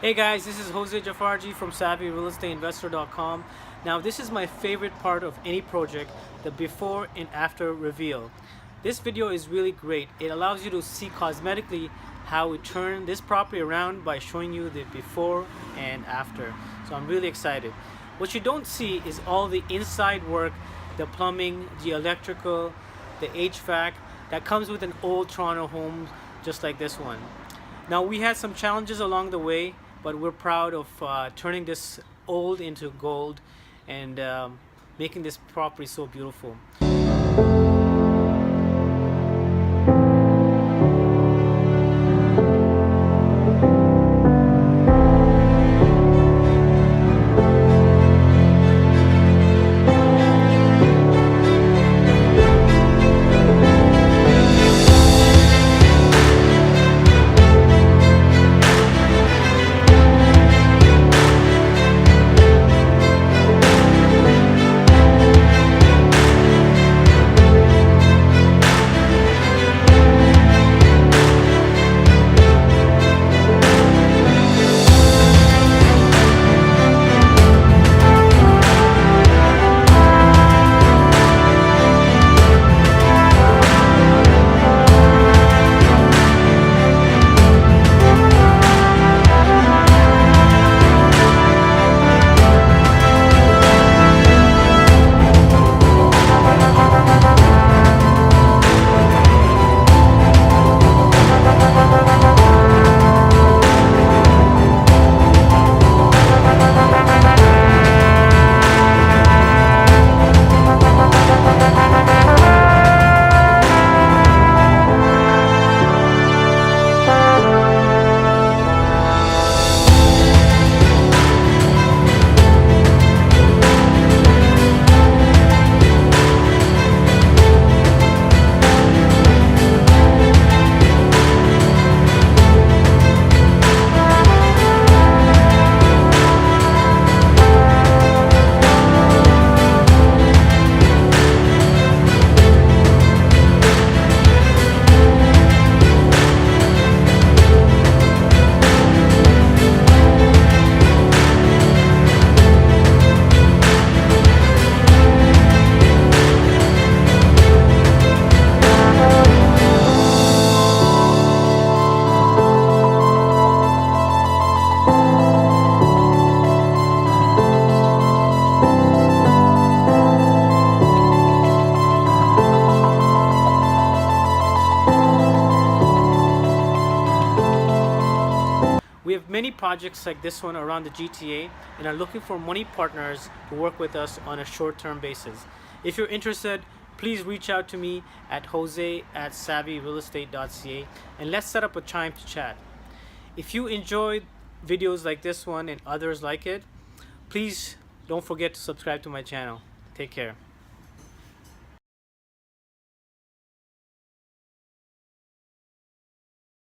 Hey guys, this is Jose Jafarji from SavvyRealEstateInvestor.com. Now this is my favorite part of any project, the before and after reveal. This video is really great. It allows you to see cosmetically how we turn this property around by showing you the before and after. So I'm really excited. What you don't see is all the inside work, the plumbing, the electrical, the HVAC that comes with an old Toronto home just like this one. Now we had some challenges along the way, but we're proud of turning this old into gold and making this property so beautiful. We have many projects like this one around the GTA and are looking for money partners to work with us on a short-term basis. If you're interested, please reach out to me at jose@savvyrealestate.ca and let's set up a time to chat. If you enjoyed videos like this one and others like it, please don't forget to subscribe to my channel. Take care.